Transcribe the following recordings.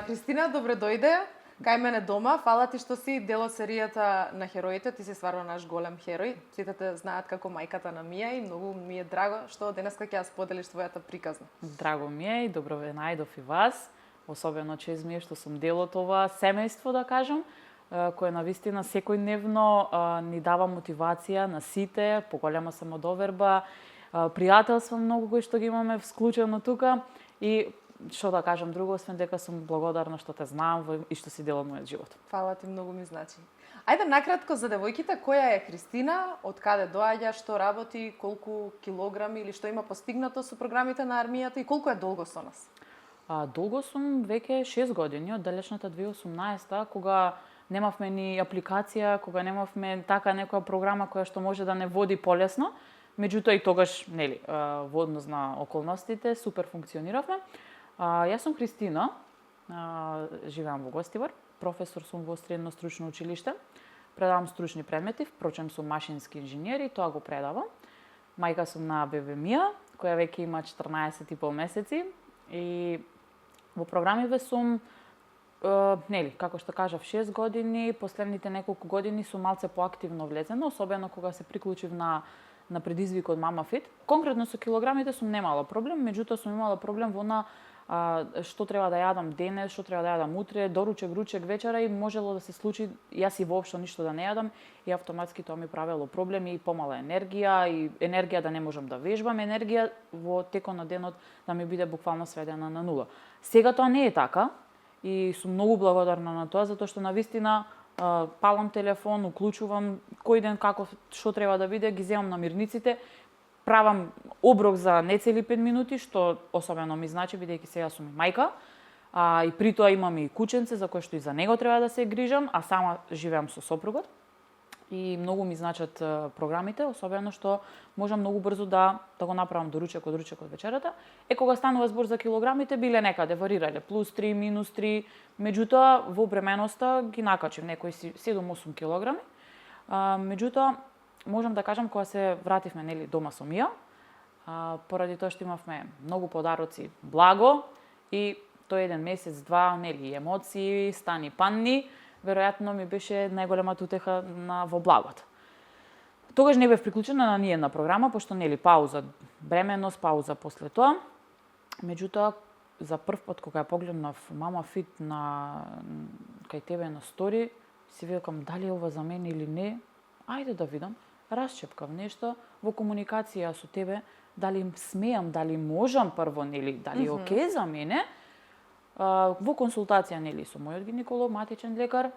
Христина, добре дојде кај мене дома. Фала ти што си дел од серијата на хероите. Ти си стварно наш голем херој. Сите те знаат како мајката на Мија и многу ми е драго што денеска ќе ја споделиш твојата приказна. Драго ми е и добро ве најдов и вас. Особено чест ми е што сум дел од ова семејство, да кажам, кое навистина секојдневно ни дава мотивација на сите, поголема самодоверба, пријателство многу кои што ги имаме вклучено тука и што да кажам друго, освен дека сум благодарна што те знам и што си дел од мојот живот. Фала ти, многу ми значи. Ајде накратко за девојките, која е Христина, од каде доаѓа, што работи, колку килограми или што има постигнато со програмите на армијата и колку е долго со нас? Долго сум веќе 6 години, од далечната 2018 кога немавме ни апликација, кога немавме така некоја програма која што може да не води полесно. Меѓутоа и тогаш, нели, во однос на околностите, супер функциониравме. Јас сум Христина, живеам во Гостивар, професор сум во средно стручно училиште, предавам стручни предмети, впрочем сум машински инженер и тоа го предавам. Мајка сум на бебе Мија, која веќе има 14,5 месеци и во програмиве сум, нели, како што кажав, 6 години, последните неколку години сум малце поактивно влезена, особено кога се приклучив на предизвик од Мама Фит. Конкретно со килограмите сум немала проблем, меѓутоа сум имала проблем во што треба да јадам денес, што треба да јадам утре, доручек, ручек, вечера и можело да се случи јас и воопшто ништо да не јадам и автоматски тоа ми правело проблеми и помала енергија и енергија да не можам да вежбам, енергија во текот на денот да ми биде буквално сведена на нула. Сега тоа не е така и сум многу благодарна на тоа затоа што навистина палам телефон, уклучувам кој ден како што треба да биде, ги земам намирниците, правам оброк за нецели 5 минути, што особено ми значи, бидејќи сега сум и мајка, и при тоа имам и кученце за кое што и за него треба да се грижам, а сама живеам со сопругот. И многу ми значат програмите, особено што можам многу брзо да го направам доручек од вечерата. Кога станува збор за килограмите, биле некаде варирале, плюс 3, минус 3, меѓутоа во бременоста ги накачив некои 7-8 килограми. Меѓутоа, можам да кажам, кога се вративме нели дома со Мија, поради тоа што имавме многу подароци, благо и тој еден месец, два, нели, емоции, стани панни, веројатно ми беше најголемата утеха во благото. Тогаш не бев приклучена на ниедна програма, пошто нели пауза бременност, пауза после тоа. Меѓутоа, за прв пат кога ја погледнав Мама Фит кај тебе на стори, си викам дали е ова за мене или не. Ајде да видам. Расчепкав нешто во комуникација со тебе, дали смеам, дали можам прво, нели, дали е окей за мене. Во консултација нели со мојот гинеколог, матичен лекар,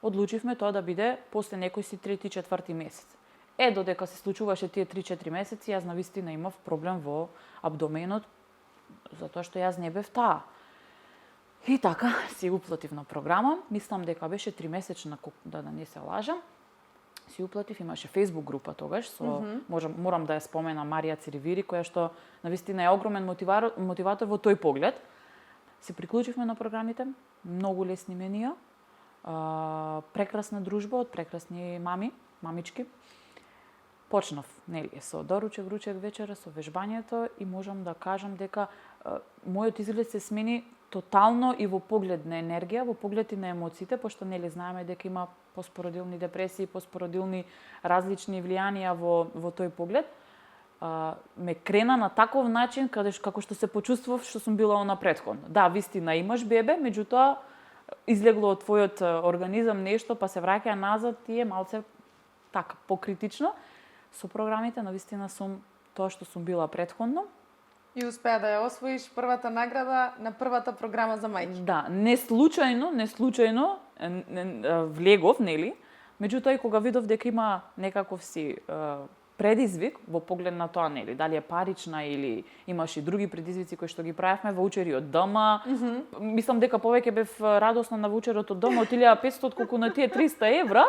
одлучивме тоа да биде после некој си 3-4 месец. Додека се случуваше тие 3-4 месеци, јас навистина имав проблем во абдоменот, затоа што јас не бев таа. И така си уплатив на програма, мислам дека беше 3-месечна, да не се лажам. Си уплатив, имаше Facebook група тогаш со морам да ја спомена Марија Циревири, која што навистина е огромен мотиватор во тој поглед. Се приклучивме на програмите, многу лесни менија, прекрасна дружба од прекрасни мамички. Почнав, нели, со доручек, ручек, вечера, со вежбањето и можам да кажам дека мојот изглед се смени тотално и во поглед на енергија, во поглед и на емоциите, пошто нели знаеме дека има постпородилни депресии, постпородилни различни влијанија во тој поглед. Ме крена на таков начин како што се почувствував што сум била она претходно. Да, вистина имаш бебе, меѓутоа излегло од твојот организам нешто, па се враќа назад и е малце така покритично. Со програмите навистина сум тоа што сум била претходно. И успеа да ја освоиш првата награда на првата програма за мајки. Да, не случајно влегов, нели? Меѓутоа и кога видов дека има некаков си предизвик во поглед на тоа, нели, дали е парична или имаш и други предизвици кои што ги правевме, ваучери од дома. Мислам дека повеќе бев радосна на ваучерот од дома од 1500 колку на тие 300 евра,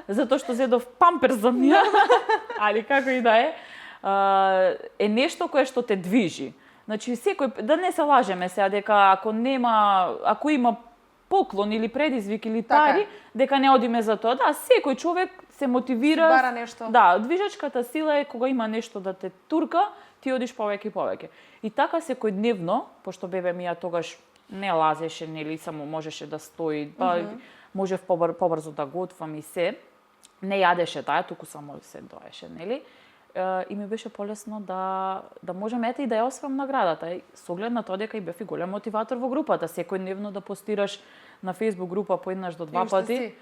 затоа што зедов памперс за Мија, али како и да е нешто кое што те движи. Значи секој, да не се лажеме сега дека ако има поклон или предизвик или пари, дека не одиме за тоа. Да, секој човек се мотивира. Си бара нешто. Да, движечката сила е кога има нешто да те турка, ти одиш повеќе и повеќе. И така секојдневно, пошто бебе Мија тогаш не лазеше, нели, само можеше да стои, па можев побрзо да готвам и се. Не јадеше таа, туку само се доеше, нели? И ми беше полесно да можам ете и да ја освоам наградата. И со оглед на тоа дека и бев и голем мотиватор во групата, секојдневно да постираш на Facebook група по еднаш до два пати.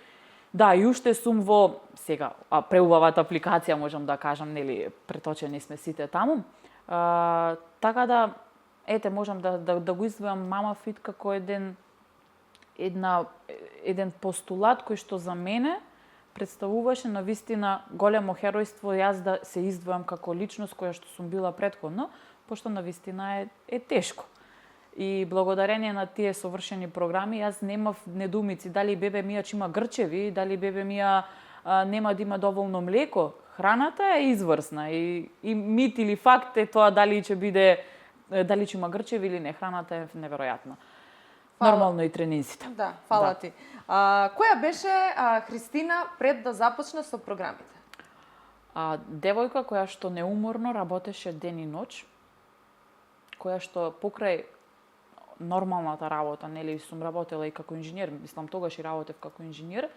Да, и уште сум во сега преубавата апликација, можам да кажам, нели, преточени сме сите таму. Така да ете можам да го издвојам Мама Фит како еден постулат кој што за мене представуваше на вистина големо херојство јас да се издвојам како личност која што сум била претходно, пошто на вистина е тешко. И благодарение на тие совршени програми јас немав недоумици дали бебе Мија ќе има грчеви, дали бебе Мија нема да има доволно млеко. Храната е изврсна и мит или факт е тоа дали ќе има грчеви или не. Храната е неверојатна. Нормално и тренинзите. Да, фала ти. Која беше Христина пред да започне со програмите? Девојка која што неуморно работеше ден и ноќ, која што покрај нормалната работа, нели, сум работела и како инженер, мислам тогаш и работев како инженер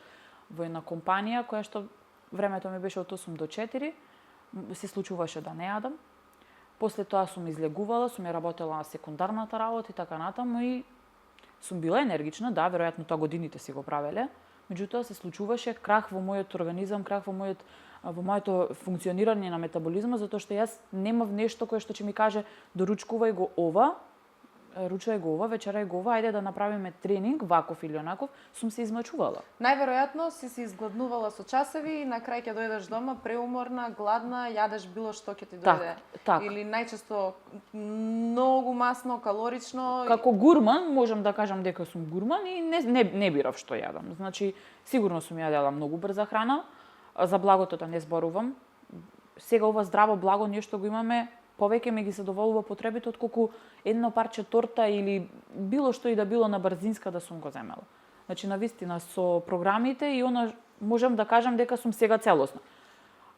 во една компанија која што времето ми беше од 8 до 4, се случуваше да не јадам. После тоа сум излегувала, сум ја работела на секундарната работа и така натаму и сум била енергична, да, веројатно тоа годините си го правеле, меѓутоа се случуваше крах во мојот организам, крах во моето функционирање на метаболизмот, затоа што јас немав нешто кое што ќе ми каже доручкувај го ова, ручај го ова, вечерај го ова, ајде да направиме тренинг, ваков или онаков, сум се измачувала. Најверојатно си се изгладнувала со часови и на крај ќе дојдеш дома преуморна, гладна, јадеш било што ќе ти дојде. Так. Или најчесто многу масно, калорично. Како гурман, можам да кажам дека сум гурман и не бирав што јадам. Значи, сигурно сум јадела многу брза храна, за благото да не зборувам. Сега ова здраво благо нешто го имаме, повеќе ме ги задоволува потребите отколку едно парче торта или било што и да било на брзинска да сум го земела. Значи, навистина со програмите и она можам да кажам дека сум сега целосна.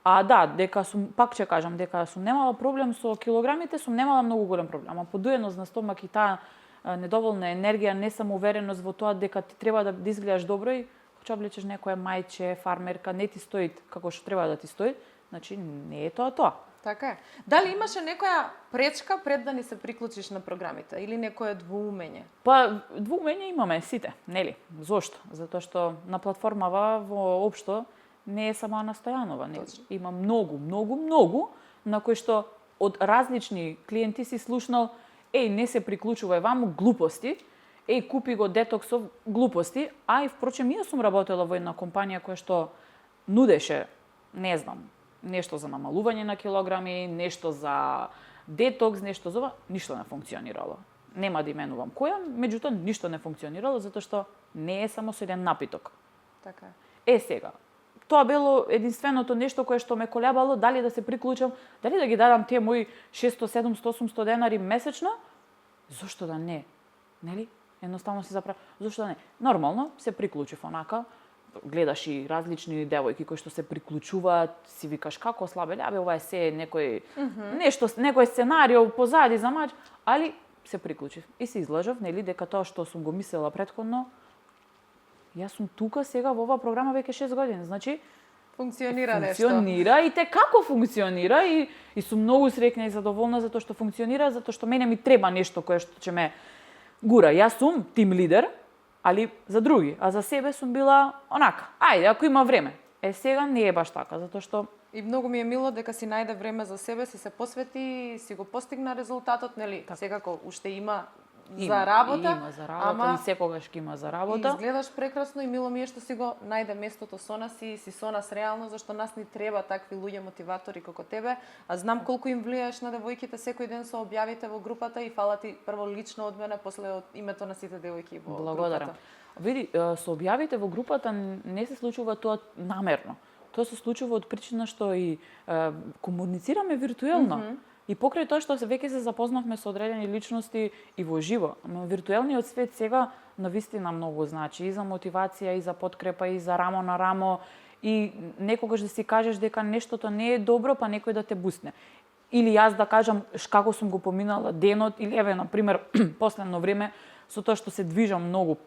Да, дека сум, пак ќе кажам, дека сум немала проблем со килограмите, сум немала многу голем проблем. Ама подуеност на стомак и таа недоволна енергија, несамоувереност во тоа дека ти треба да изгледаш добро и ќе облечеш некоја мајче, фармерка, не ти стои како што треба да ти стои, значи не е тоа. Така е. Дали имаше некоја пречка пред да ни се приклучиш на програмите или некое двоумење? Па, двоумење имаме сите, нели? Зошто? Затоа што на платформава воопшто не е само Ана Стојанова, нели? Има многу на кои што од различни клиенти си слушнал не се приклучувај ваму глупости, купи го детоксов глупости, и впрочем јас сум работела во една компанија која што нудеше, не знам, нешто за намалување на килограми, нешто за детокс, нешто за ова, ништо не функционирало. Нема да именувам која, меѓутоа ништо не функционирало затоа што не е само со еден напиток. Така е. Сега, тоа било единственото нешто кое што ме колебало дали да се приклучам, дали да ги дадам тие мои 600, 700, 800 денари месечно, зошто да не, нели? Едноставно се заправа, зошто да не? Нормално се приклучив онака, гледаш и различни девојки кои што се приклучуваат, си викаш како слабе, ова е се некој нешто, некој сценарио позади за мач, али се приклучив и се излажав, нели, дека тоа што сум го мислела претходно, јас сум тука сега во оваа програма веќе 6 години, значи функционира и те како функционира и сум многу среќна и задоволна затоа што функционира, затоа што мене ми треба нешто кое што ќе ме гура. Јас сум тим лидер, али за други, а за себе сум била онака. Ајде, ако има време. Сега не е баш така, затоа што и многу ми е мило дека си најде време за себе, си се посвети, си го постигна резултатот, нели? Секако уште има за работа. Има за работа, и секогаш ќе има за работа. И изгледаш прекрасно и мило ми е што си го најде местото со нас и си со нас реално, зашто нас ни треба такви луѓе мотиватори како тебе. А знам колку им влијаеш на девојките секој ден со објавите во групата и фала ти прво лично од мене, после од името на сите девојки во Благодарам. групата. Види, со објавите во групата не се случува тоа намерно. Тоа се случува од причина што и комуницираме виртуелно. И покрај тоа што веќе се запознавме со одредени личности и во живо, но виртуелниот свет сега навистина многу значи и за мотивација, и за подкрепа, и за рамо на рамо, и некогаш да си кажеш дека нештото не е добро, па некој да те бусне. или јас да кажам како сум го поминала денот, или еве, на пример, последно време, со тоа што се движам многу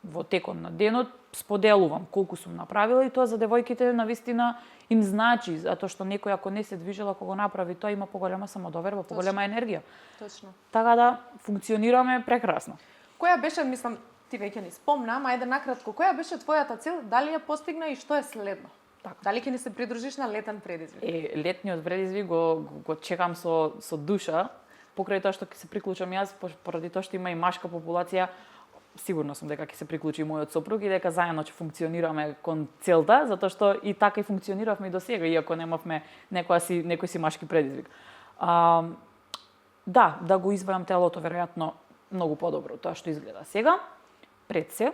во текот на денот, споделувам колку сум направила и тоа за девојките навистина им значи, затоа што некој ако не се движела, кога го направи тоа, има поголема самодоверба, поголема енергија. Точно. Така да функционираме прекрасно. Која беше, мислам, ти веќе ни спомна, ајде накратко, која беше твојата цел, дали ја постигна и што е следно? Така. Дали ќе ни се придружиш на летен предизвик? Летниот предизвик го чекам со душа, покрај тоа што ќе се приклучам јас, поради тоа што има и машка популација, сигурно сум дека ќе се приклучи мојот сопруг и дека заедно ќе функционираме кон целта, затоа што и така и функциониравме и до сега, иако немавме некој си машки предизвик. Да го извајам телото веројатно многу подобро тоа што изгледа сега. Пред се,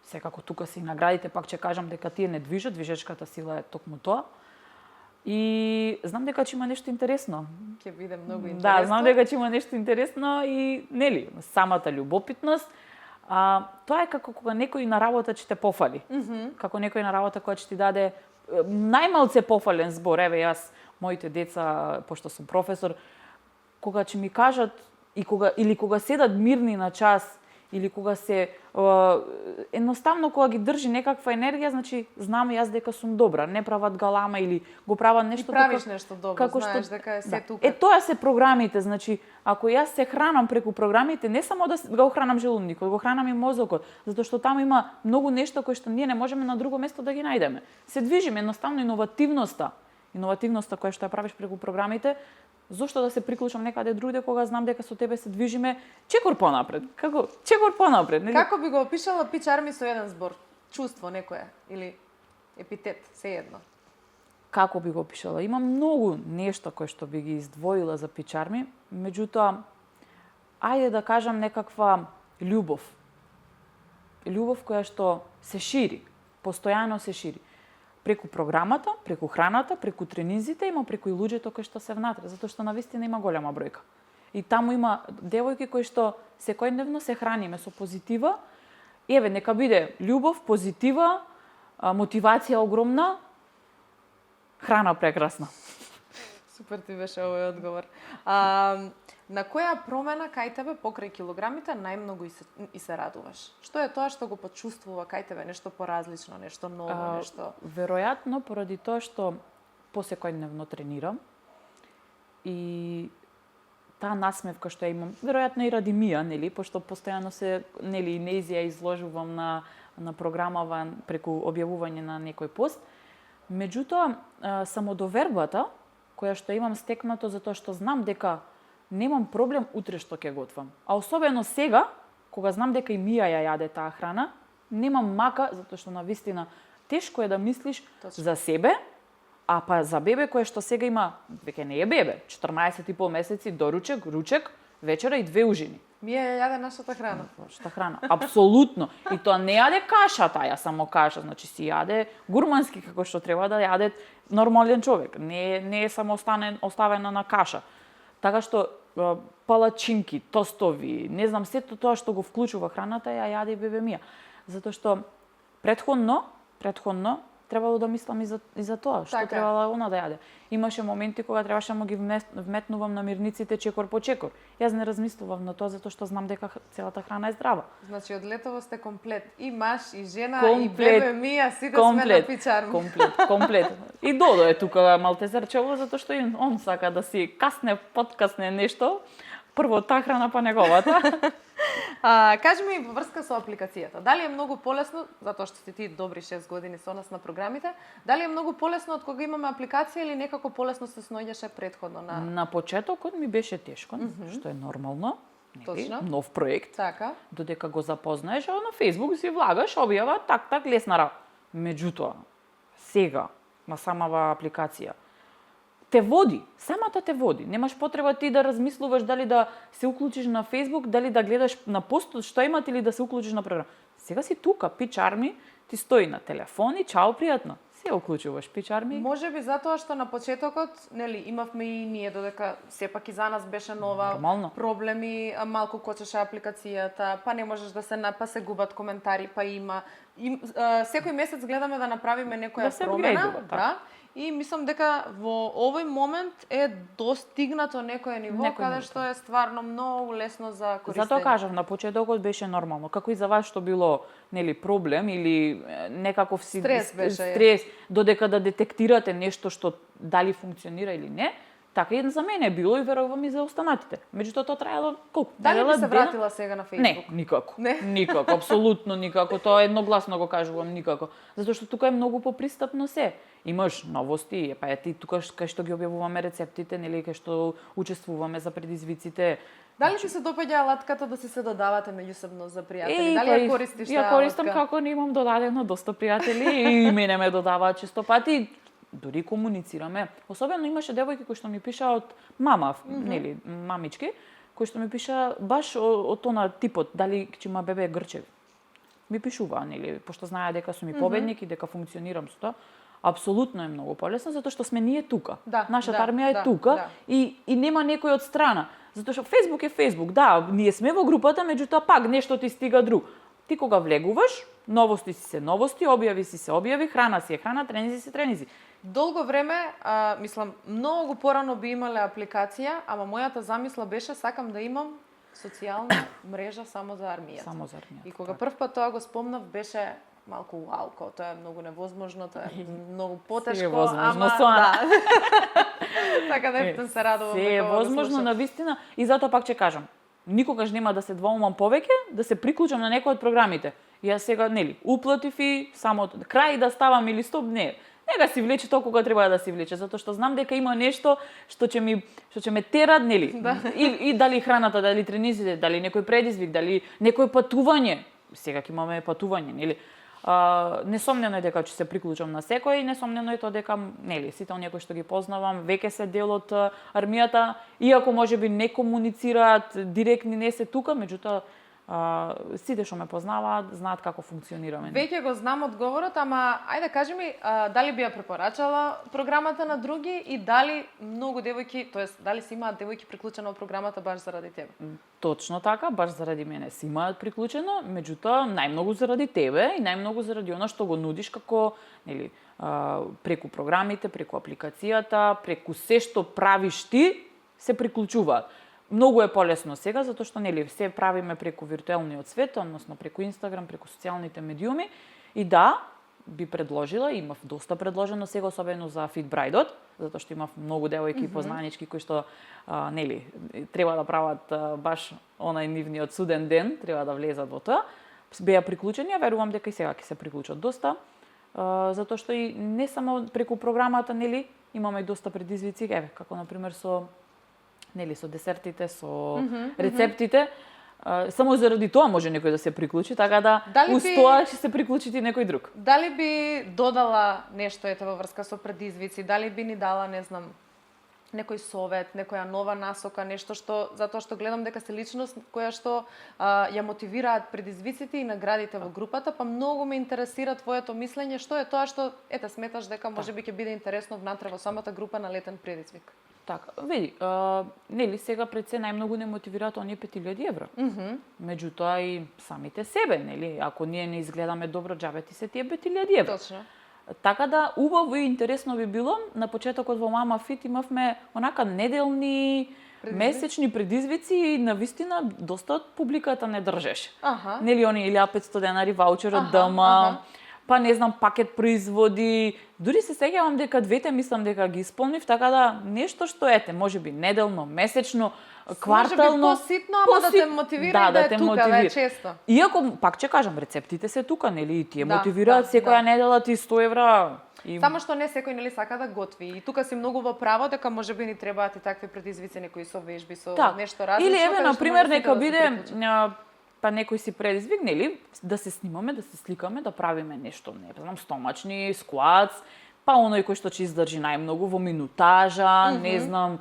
секако тука се и наградите, пак ќе кажам дека тие не движат, движечката сила е токму тоа. И знам дека ќе има нешто интересно. Ќе биде многу интересно. Да, знам дека ќе има нешто интересно и нели, самата љубопитност. Тоа е како кога некој на работа ќе те пофали. Како некој на работа која ќе ти даде најмалце пофален збор. Еве јас, моите деца, пошто сум професор, кога ќе ми кажат или кога седат мирни на час, или кога се едноставно кога ги држи некаква енергија, значи знам јас дека сум добра, не прават галама или го прават нешто така. И правиш нешто добро, знаеш дека е се тука. Тоа се програмите, значи ако јас се хранам преку програмите, не само да го хранам желудникот, го хранам и мозокот, затоа што таму има многу нешто кои што ние не можеме на друго место да ги најдеме. Се движиме едноставно иновативноста која што ја правиш преку програмите. Зошто да се приклучам некаде другаде кога знам дека со тебе се движиме чекор понапред? Чекор понапред, нели? Како би го опишала Пич Арми со еден збор? Чувство некое или епитет, сеедно. Како би го опишала? Има многу нешто кои што би ги издвоила за Пич Арми, меѓутоа ајде да кажам некаква љубов. Љубов која што се шири, постојано се шири. Преку програмата, преку храната, преку тренизите, има преку и луѓето кои што се внатре, затоа што навистина има голема бројка. И таму има девојки кои што секојдневно се храниме со позитива. Еве, нека биде љубов, позитива, мотивација огромна, храна прекрасна. Супер ти беше овој одговор. На која промена кај тебе покрај килограмите најмногу и се радуваш? Што е тоа што го почувствува кај тебе? Нешто поразлично, нешто ново, нешто? Веројатно поради тоа што посекојдневно тренирам и таа насмевка што ја имам, веројатно и ради Мија, нели, пошто постојано се, нели, нејзија изложувам на програмава преку објавување на некој пост. Меѓутоа, самодовербата која што имам стекнато затоа што знам дека немам проблем утре што ќе готвам. А особено сега, кога знам дека и Мија ја јаде таа храна, немам мака, затоа што навистина тешко е да мислиш за себе, а па за бебе кое што сега има, веќе не е бебе, 14,5 месеци, доручек, ручек, вечера и 2 ужини. Мија ја јаде нашата храна. Нашата храна, апсолутно. И тоа не јаде каша, таја само каша, значи си јаде гурмански како што треба да јаде нормален човек. Не е само оставена на каша. Така што палачинки, тостови, не знам, сето тоа што го вклучува храната ја јаде и бебе Мија. Затоа што претходно требало да мислам и за тоа, што така требала она да јаде. Имаше моменти кога требаше да ги вметнувам на мирниците чекор по чекор. Јас не размислувам на тоа затоа што знам дека целата храна е здрава. Значи од летово сте комплет, и маж, и жена, и бебе Мија, сите сме на Пич Арми. Комплет. И Додо е тука Малтезерчево затоа што и он сака да си подкасне нешто. Прво таа храна па неговата. Кажи ми во врска со апликацијата. Дали е многу полесно, затоа што си ти добри 6 години со нас на програмите, дали е многу полесно од кога имаме апликација или некако полесно се сноѓаше претходно на... На почетокот ми беше тешко, што е нормално. Точно. Нов проект. Така. Додека го запознаеш, на Facebook си влагаш, објава, так, лесна работа. Меѓутоа, сега, на самава апликација, те води, самата те води. Немаш потреба ти да размислуваш дали да се уклучиш на Facebook, дали да гледаш на постот што имат или да се уклучиш на програма. Сега си тука, Пич Арми, ти стои на телефон и чао, пријатно. Се уклучуваш, Пич Арми. Може би затоа што на почетокот, нели, имавме и ние додека сепак и за нас беше нова, нормално. Проблеми, малку кочеше апликацијата, па не можеш да па се губат коментари, па има. Секој месец гледаме да направиме некоја промена, да. и мислам дека во овој момент е достигнато некое ниво каде што е стварно многу лесно за користење. Затоа кажав, на почетокот беше нормално. Како и за вас што било, нели, проблем или некаков стрес додека да детектирате нешто што дали функционира или не, така и за мене е било и верувам и за останатите. Меѓутоа тоа траело колку? Дали би се вратила сега на Facebook? Не, никако. Не? Никако, апсолутно никако. Тоа едногласно го кажувам, никако. Затоа што тука е многу попристапно се. Имаш новости, па ти тука кај што ги објавуваме рецептите, нели, кај што учествуваме за предизвиците. Дали ти се допаѓа алатката да се додавате меѓусебно за пријатели? Дали ја користиш таа алатка? Ја користам како не имам додадено доста пријатели и мене ме додаваат често пати. Дури комуницираме. Особено имаше девојки кои што ми пиша од мама, нели, мамички, кои што ми пиша баш од она типот, дали ќе има бебе грчеви. Ми пишуваа, нели, пошто знаеа дека сум и победник и дека функционирам со тоа. Апсолутно е многу полесно затоа што сме ние тука. Нашата армија е тука и нема некој од страна. Затоа што Facebook е Facebook. Да, ние сме во групата, меѓутоа пак нешто ти стига друг. Ти кога влегуваш, новости си се новости, објави си се објави, храна си е храна, тренизи си тренизи. Долго време, мислам, многу порано би имале апликација, ама мојата замисла беше сакам да имам социјална мрежа само за армијата. Само за армијата. И кога прв пат тоа го спомнав, беше малку вау, тоа е многу невозможно, тоа е многу потешко, ама да. Така да ефтен се радувам. Се е возможно навистина и затоа пак ќе кажам. Никогаш нема да се двоумам повеќе, да се приклучам на некој од програмите. Јас сега, нели, уплатив и само крај да ставам или стоп, не. Нека си влече тоа кога треба да си влече, затоа што знам дека има нешто што ќе ме тера, нели? Да. И дали храната, дали тренизите, дали некој предизвик, дали некој патување. Сега ќе имаме патување, нели? Несомнено е дека ќе се приклучам на секој и несомнено е тоа дека, нели, сите оние кои што ги познавам веќе се дел од армијата, иако можеби не комуницираат директни, не се тука, меѓутоа сите што ме познаваат знаат како функционираме. Веќе го знам одговорот, ама ајде кажи ми дали би ја препорачала програмата на други и дали многу девојки, тоест дали си имаат девојки приклучено во програмата баш заради тебе? Точно така, баш заради мене си имаат приклучено, меѓутоа најмногу заради тебе и најмногу заради она што го нудиш како, нели, преку програмите, преку апликацијата, преку се што правиш ти, се приклучуваат. Многу е полесно сега, затоа што, нели, се правиме преку виртуелниот свет, односно преку Инстаграм, преку социјалните медиуми. И да, би предложила, имав доста предложено сега, особено за Фитбрајдот, затоа што имав многу девојки познанички кои што, нели, треба да прават баш онај нивниот суден ден, треба да влезат во тоа. Беа приклучени, верувам дека и сега ќе се приклучат доста, затоа што и не само преку програмата, нели, имаме и доста предизвици, еве, како на пример со, нели, со десертите, со рецептите. Само заради тоа може некој да се приклучи, така да уз тоа ќе се приклучи и некој друг. Дали би додала нешто ете во врска со предизвици? Дали би ни дала, не знам, некој совет, некоја нова насока, нешто што, затоа што гледам дека се личност која што ја мотивираат предизвиците и наградите во групата, па многу ме интересира твоето мислење, што е тоа што ете сметаш дека можеби ќе биде интересно внатре во самата група на летен предизвик. Така, види, нели сега пред се најмногу не мотивираат оние 5000 евра. Меѓутоа и самите себе, нели, ако ние не изгледаме добро, џабе ти се тие 5000 евра. Точно. Така да убаво и интересно би било, на почетокот во Мама Фит имавме онака неделни, месечни предизвици и навистина доста од публиката не држеше. Нели они 1500 денари ваучер од ДМ, па не знам, пакет производи. Дури се сеќавам дека двете мислам дека ги исполнив, така да нешто што ете, можеби неделно, месечно, квартално, можеби поситно, ама да те мотивира да е тука, да е често. Иако пак ќе кажам, рецептите се тука, нели, и тие мотивираат секоја недела ти 100 евра. Само што не секој, нели, сака да готви. И тука си многу во право дека можеби ни требаат и такви предизвици, некои со вежби, со нешто различно. Или еве на пример нека биде па некој си предизвик, нели, да се снимаме, да се сликаме, да правиме нешто, не знам, стомачни, скватс, па оној кој што ќе издржи најмногу во минутажа, не знам,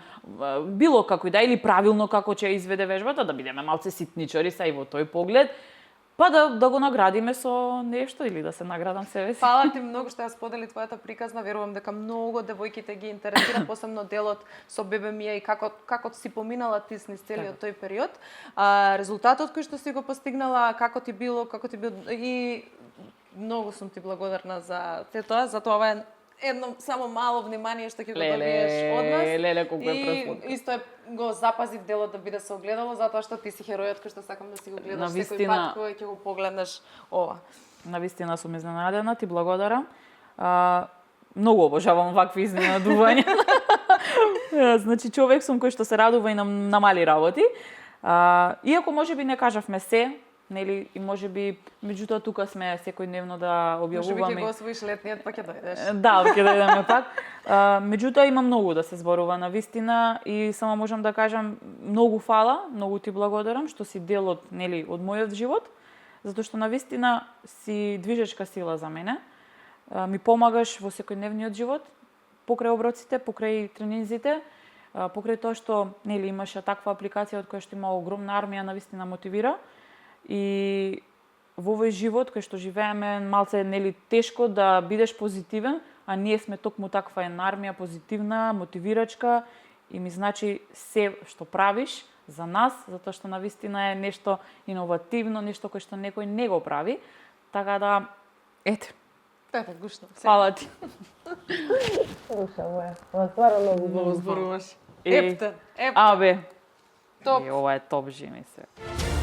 било како и да, или правилно како ќе изведе вежбата, да бидеме малце ситничари са и во тој поглед, па да го наградиме со нешто или да се наградам себе си. Фала ти многу што ја сподели твојата приказна, верувам дека многу девојките ги интересира, посебно делот со бебе Мија и како си поминала ти низ целиот тој период. Резултатот кој што си го постигнала, како ти било и многу сум ти благодарна за тоа, затоа ова е едно само мало внимание што ќе го добиеш од нас. Леле, колку е И пресладко. исто е го запазив делот да биде се огледало, затоа што ти си херојот кој што сакам да си го гледаш секој пат кој ќе го погледнеш ова. Навистина сум изненадена, ти благодарам. Многу обожавам вакви изненадувања. Значи, човек сум кој што се радува и на мали работи. Иако можеби не кажавме се, нели, и можеби, меѓутоа тука сме секојдневно да објавуваме. Можеби ќе го освоиш летниот, па ќе дојдеш. Да, ќе дојдеме пак. Меѓутоа има многу да се зборува на вистина и само можам да кажам многу фала, многу ти благодарам што си дел од, нели, од мојот живот, затоа што на вистина си движечка сила за мене. Ми помагаш во секојдневниот живот, покрај оброците, покрај тренинзите, покрај тоа што, нели, имаше таква апликација од која што има огромна армија, на вистина мотивира. И во овој живот кој што живееме, малце е, нели, тешко да бидеш позитивен, а ние сме токму таква една армија, позитивна, мотивирачка, и ми значи се што правиш за нас, затоа што на вистина е нешто иновативно, нешто кој што некој не го прави. Така да, ете. Ете, гушно. Фала ти. Душа моја, стварно многу зборуваш. Епте. Абе. Топ. Ова е топ, жи ми се.